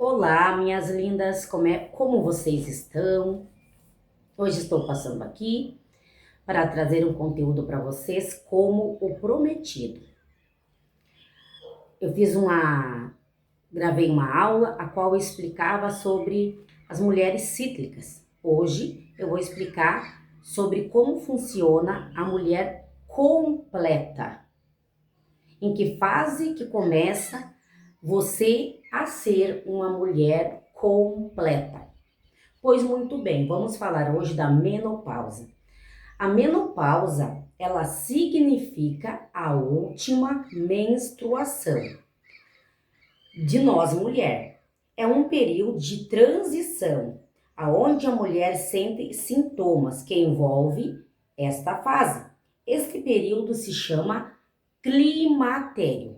Olá, minhas lindas, como vocês estão? Hoje estou passando aqui para trazer um conteúdo para vocês como o prometido. Eu gravei uma aula a qual eu explicava sobre as mulheres cíclicas. Hoje eu vou explicar sobre como funciona a mulher completa. Em que fase que começa você a ser uma mulher completa. Pois muito bem, vamos falar hoje da menopausa. A menopausa, ela significa a última menstruação de nós mulher. É um período de transição, aonde a mulher sente sintomas que envolve esta fase. Este período se chama climatério.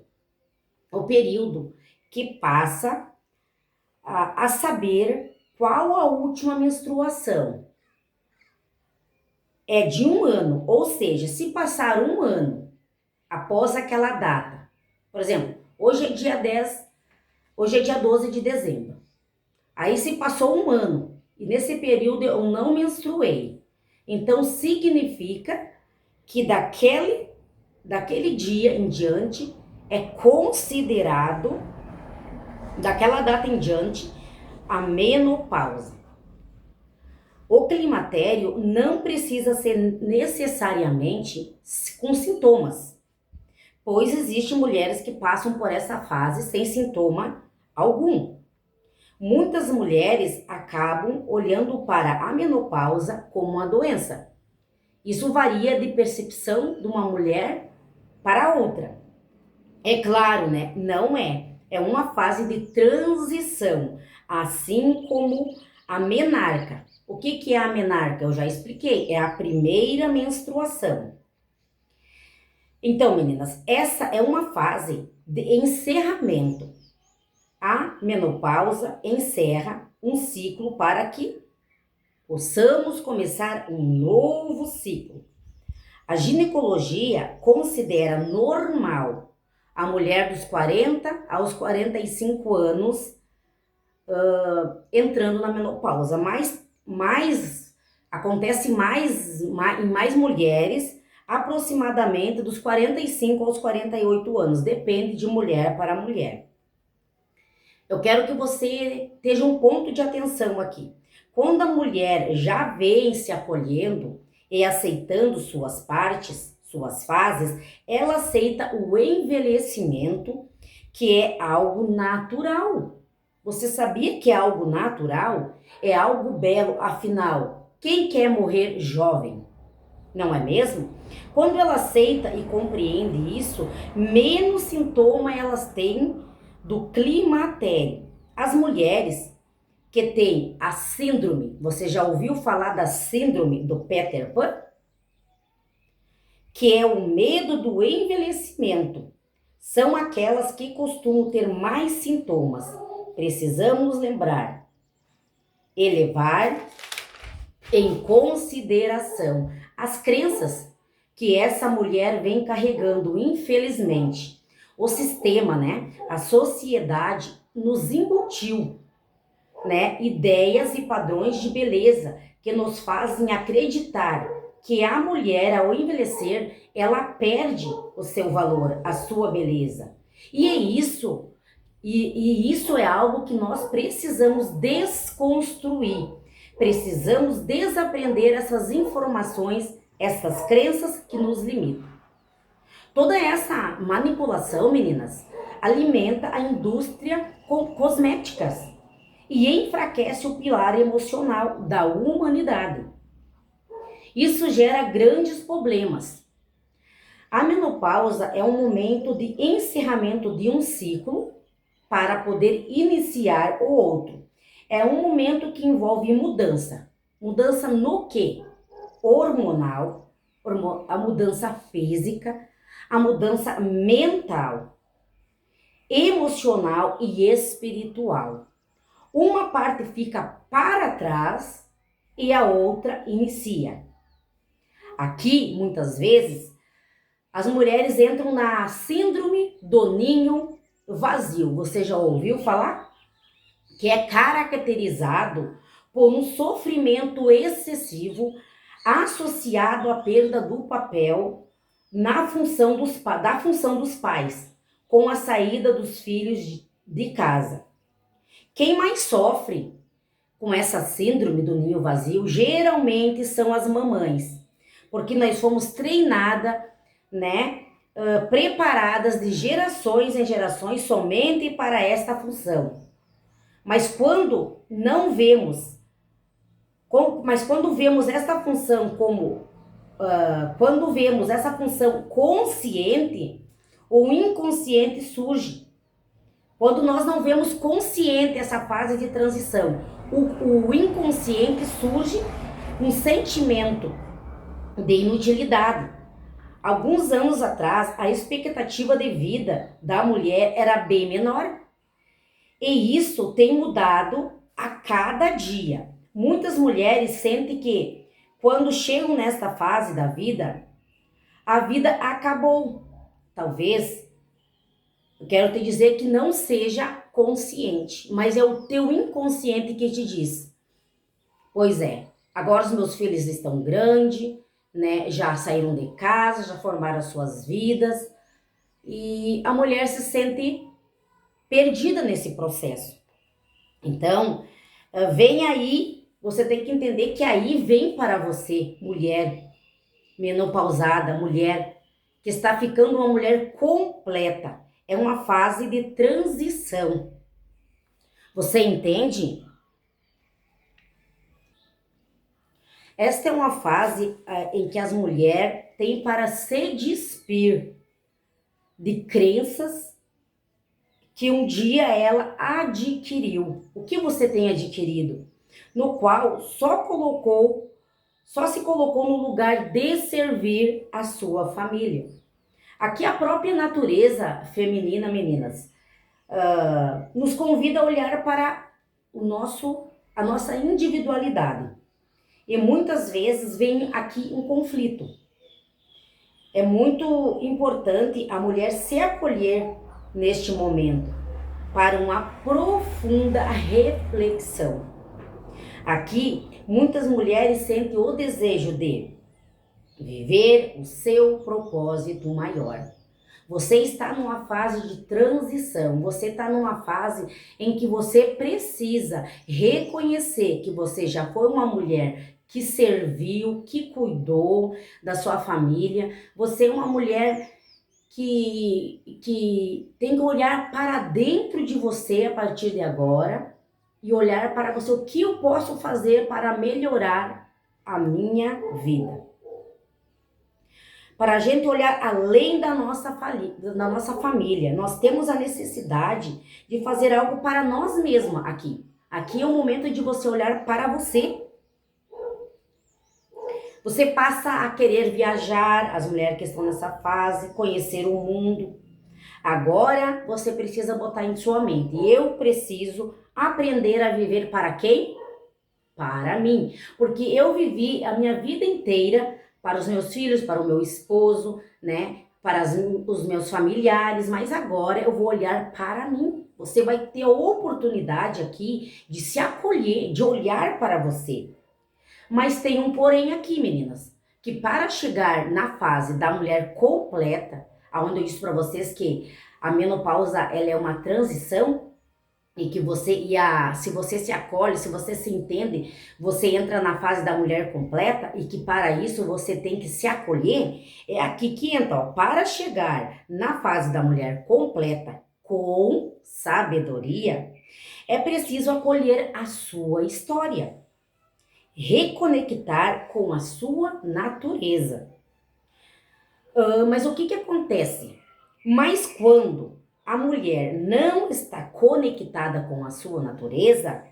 O período que passa a saber qual a última menstruação. É de 1 ano, ou seja, se passar 1 ano após aquela data, por exemplo, hoje é dia 10, hoje é dia 12 de dezembro. Aí se passou 1 ano e nesse período eu não menstruei. Então significa que daquele dia em diante é considerado, daquela data em diante, a menopausa. O climatério não precisa ser necessariamente com sintomas, pois existem mulheres que passam por essa fase sem sintoma algum. Muitas mulheres acabam olhando para a menopausa como uma doença. Isso varia de percepção de uma mulher para outra. É claro, né? Não é. É uma fase de transição, assim como a menarca. O que é a menarca? Eu já expliquei. É a primeira menstruação. Então, meninas, essa é uma fase de encerramento. A menopausa encerra um ciclo para que possamos começar um novo ciclo. A ginecologia considera normal a mulher dos 40 aos 45 anos entrando na menopausa, mas acontece em mais mulheres, aproximadamente dos 45 aos 48 anos, depende de mulher para mulher. Eu quero que você esteja um ponto de atenção aqui. Quando a mulher já vem se acolhendo e aceitando suas partes, suas fases, ela aceita o envelhecimento, que é algo natural. Você sabia que é algo natural? É algo belo, afinal, quem quer morrer jovem? Não é mesmo? Quando ela aceita e compreende isso, menos sintoma elas têm do climatério. As mulheres que têm a síndrome, você já ouviu falar da síndrome do Peter Pan? Que é o medo do envelhecimento. São aquelas que costumam ter mais sintomas. Precisamos lembrar, elevar em consideração as crenças que essa mulher vem carregando, infelizmente. O sistema, né, a sociedade nos embutiu, né, ideias e padrões de beleza que nos fazem acreditar que a mulher, ao envelhecer, ela perde o seu valor, a sua beleza. E é isso, e isso é algo que nós precisamos desconstruir. Precisamos desaprender essas informações, essas crenças que nos limitam. Toda essa manipulação, meninas, alimenta a indústria cosméticas e enfraquece o pilar emocional da humanidade. Isso gera grandes problemas. A menopausa é um momento de encerramento de um ciclo para poder iniciar o outro. É um momento que envolve mudança. Mudança no quê? Hormonal, a mudança física, a mudança mental, emocional e espiritual. Uma parte fica para trás e a outra inicia. Aqui, muitas vezes, as mulheres entram na síndrome do ninho vazio. Você já ouviu falar? que é caracterizado por um sofrimento excessivo associado à perda do papel da função dos pais, com a saída dos filhos de casa. Quem mais sofre com essa síndrome do ninho vazio geralmente são as mamães, porque nós fomos treinadas, né, preparadas de gerações em gerações somente para esta função. Mas quando vemos esta função quando vemos essa função consciente, o inconsciente surge. Quando nós não vemos consciente essa fase de transição, o inconsciente surge um sentimento de inutilidade. Alguns anos atrás, a expectativa de vida da mulher era bem menor. E isso tem mudado a cada dia. Muitas mulheres sentem que, quando chegam nesta fase da vida, a vida acabou. Talvez, eu quero te dizer que não seja consciente, mas é o teu inconsciente que te diz. Pois é, agora os meus filhos estão grandes, né? Já saíram de casa, já formaram as suas vidas, e a mulher se sente perdida nesse processo. Então, vem aí, você tem que entender que aí vem para você, mulher menopausada, mulher que está ficando uma mulher completa. É uma fase de transição. Você entende? Esta é uma fase em que as mulheres têm para se despir de crenças que um dia ela adquiriu. O que você tem adquirido? No qual só se colocou no lugar de servir a sua família. Aqui a própria natureza feminina, meninas, nos convida a olhar para a nossa individualidade. E muitas vezes vem aqui um conflito. É muito importante a mulher se acolher neste momento para uma profunda reflexão. Aqui, muitas mulheres sentem o desejo de viver o seu propósito maior. Você está numa fase de transição, você está numa fase em que você precisa reconhecer que você já foi uma mulher que serviu, que cuidou da sua família. Você é uma mulher que tem que olhar para dentro de você a partir de agora e olhar para você, o que eu posso fazer para melhorar a minha vida. Para a gente olhar além da nossa família, nós temos a necessidade de fazer algo para nós mesmos aqui. Aqui é o momento de você olhar para você. Você passa a querer viajar, as mulheres que estão nessa fase, conhecer o mundo. Agora você precisa botar em sua mente: eu preciso aprender a viver para quem? Para mim. Porque eu vivi a minha vida inteira para os meus filhos, para o meu esposo, né? Para os meus familiares, mas agora eu vou olhar para mim. Você vai ter a oportunidade aqui de se acolher, de olhar para você. Mas tem um porém aqui, meninas, que para chegar na fase da mulher completa, aonde eu disse para vocês que a menopausa ela é uma transição, e que se você se acolhe, se você se entende, você entra na fase da mulher completa, e que para isso você tem que se acolher. É aqui que entra, ó, para chegar na fase da mulher completa com sabedoria, é preciso acolher a sua história, reconectar com a sua natureza. Mas o que acontece? Mas quando a mulher não está conectada com a sua natureza,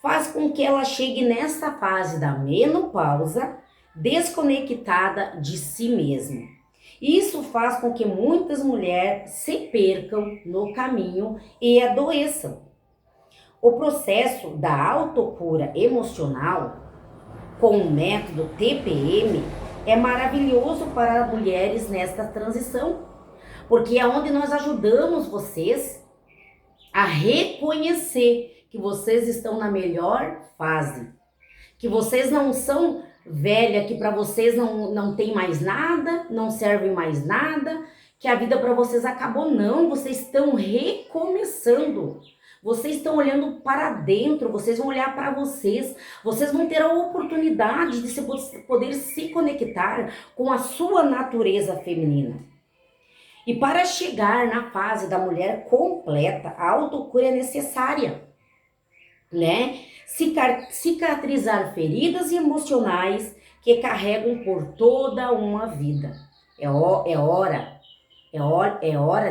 faz com que ela chegue nessa fase da menopausa desconectada de si mesma. Isso faz com que muitas mulheres se percam no caminho e adoeçam. O processo da autocura emocional com o método TPM é maravilhoso para mulheres nesta transição, porque é onde nós ajudamos vocês a reconhecer que vocês estão na melhor fase, que vocês não são velha, que para vocês não tem mais nada, não serve mais nada, que a vida para vocês acabou. Não, vocês estão recomeçando. Vocês estão olhando para dentro, vocês vão olhar para vocês, vocês vão ter a oportunidade de poder se conectar com a sua natureza feminina. E para chegar na fase da mulher completa, a autocura é necessária, né? Cicatrizar feridas emocionais que carregam por toda uma vida. É hora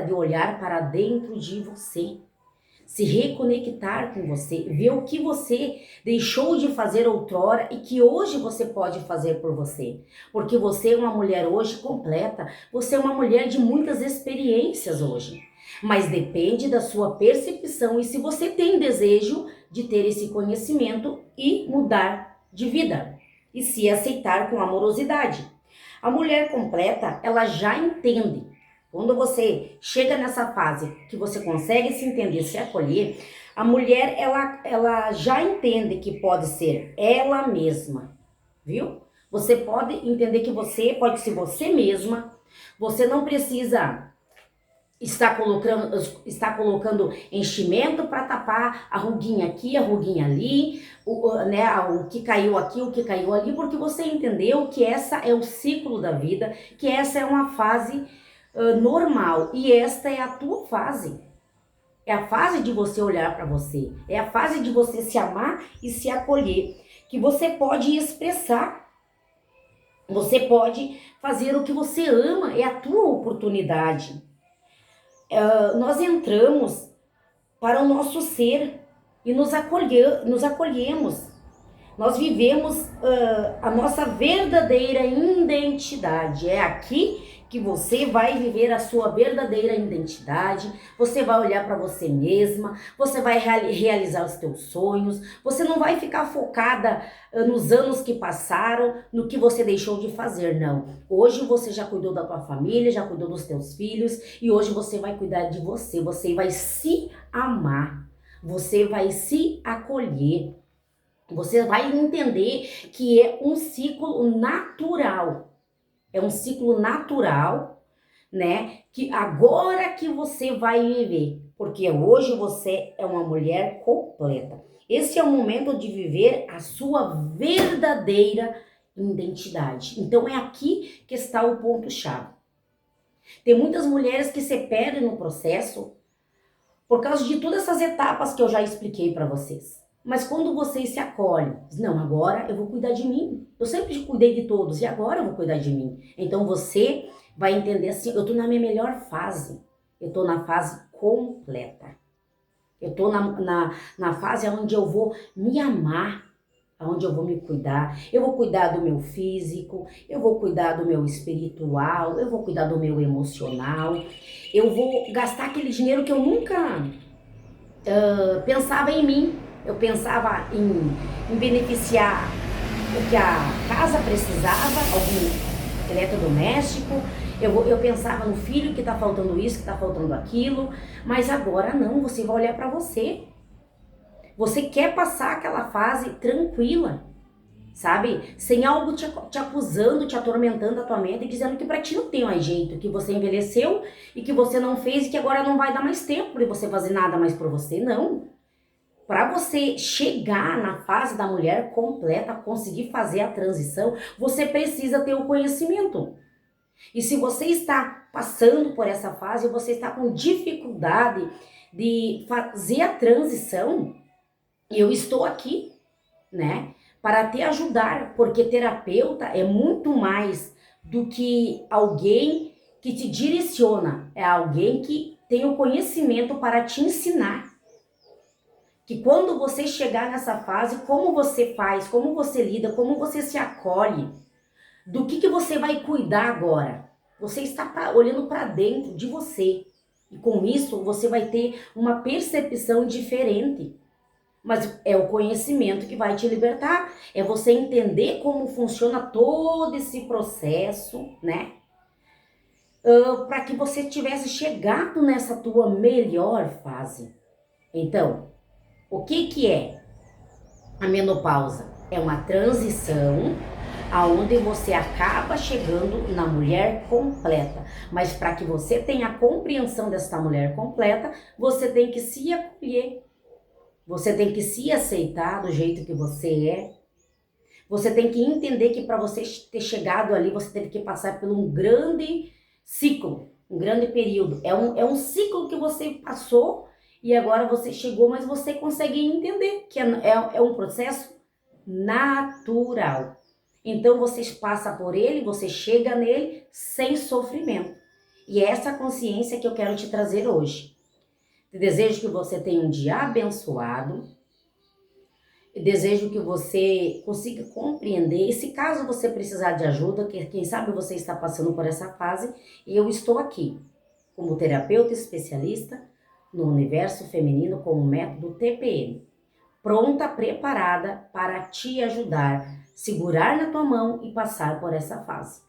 de olhar para dentro de você, se reconectar com você, ver o que você deixou de fazer outrora e que hoje você pode fazer por você. Porque você é uma mulher hoje completa, você é uma mulher de muitas experiências hoje. Mas depende da sua percepção e se você tem desejo de ter esse conhecimento e mudar de vida e se aceitar com amorosidade. A mulher completa, ela já entende. Quando você chega nessa fase que você consegue se entender, se acolher, a mulher ela já entende que pode ser ela mesma, viu? Você pode entender que você pode ser você mesma, você não precisa está colocando enchimento para tapar a ruguinha aqui, a ruguinha ali, o que caiu aqui, o que caiu ali, porque você entendeu que essa é o ciclo da vida, que essa é uma fase normal e esta é a tua fase. É a fase de você olhar para você, é a fase de você se amar e se acolher, que você pode expressar, você pode fazer o que você ama, é a tua oportunidade. Nós entramos para o nosso ser e nos acolhemos. Nós vivemos a nossa verdadeira identidade. É aqui que você vai viver a sua verdadeira identidade. Você vai olhar para você mesma, você vai realizar os teus sonhos. Você não vai ficar focada nos anos que passaram, no que você deixou de fazer, não. Hoje você já cuidou da tua família, já cuidou dos teus filhos e hoje você vai cuidar de você. Você vai se amar, você vai se acolher. Você vai entender que é um ciclo natural. É um ciclo natural, né? Que agora que você vai viver. Porque hoje você é uma mulher completa. Esse é o momento de viver a sua verdadeira identidade. Então é aqui que está o ponto-chave. Tem muitas mulheres que se perdem no processo por causa de todas essas etapas que eu já expliquei para vocês. Mas quando vocês se acolhem, diz, não, agora eu vou cuidar de mim. Eu sempre cuidei de todos e agora eu vou cuidar de mim. Então você vai entender assim, eu tô na minha melhor fase. Eu tô na fase completa. Eu tô na fase onde eu vou me amar, onde eu vou me cuidar. Eu vou cuidar do meu físico, eu vou cuidar do meu espiritual, eu vou cuidar do meu emocional. Eu vou gastar aquele dinheiro que eu nunca pensava em mim. Eu pensava em beneficiar o que a casa precisava, algum eletrodoméstico. Eu pensava no filho que tá faltando isso, que tá faltando aquilo. Mas agora não, você vai olhar para você. Você quer passar aquela fase tranquila, sabe? Sem algo te acusando, te atormentando a tua mente e dizendo que pra ti não tem mais jeito, que você envelheceu e que você não fez e que agora não vai dar mais tempo de você fazer nada mais por você. Não. Para você chegar na fase da mulher completa, conseguir fazer a transição, você precisa ter o conhecimento. E se você está passando por essa fase, você está com dificuldade de fazer a transição, eu estou aqui, né, para te ajudar, porque terapeuta é muito mais do que alguém que te direciona, é alguém que tem o conhecimento para te ensinar. Que quando você chegar nessa fase, como você faz, como você lida, como você se acolhe, do que você vai cuidar agora? Você está olhando para dentro de você. E com isso, você vai ter uma percepção diferente. Mas é o conhecimento que vai te libertar. É você entender como funciona todo esse processo, né? Para que você tivesse chegado nessa tua melhor fase. Então, o que que é a menopausa? É uma transição aonde você acaba chegando na mulher completa. Mas para que você tenha a compreensão desta mulher completa, você tem que se acolher, você tem que se aceitar do jeito que você é. Você tem que entender que para você ter chegado ali, você teve que passar por um grande ciclo, um grande período. É um ciclo que você passou e agora você chegou, mas você consegue entender que é um processo natural. Então você passa por ele, você chega nele sem sofrimento. E é essa consciência que eu quero te trazer hoje. Eu desejo que você tenha um dia abençoado. Eu desejo que você consiga compreender. E se caso você precisar de ajuda, que quem sabe você está passando por essa fase, eu estou aqui como terapeuta especialista no universo feminino com o método TPM, pronta, preparada para te ajudar, segurar na tua mão e passar por essa fase.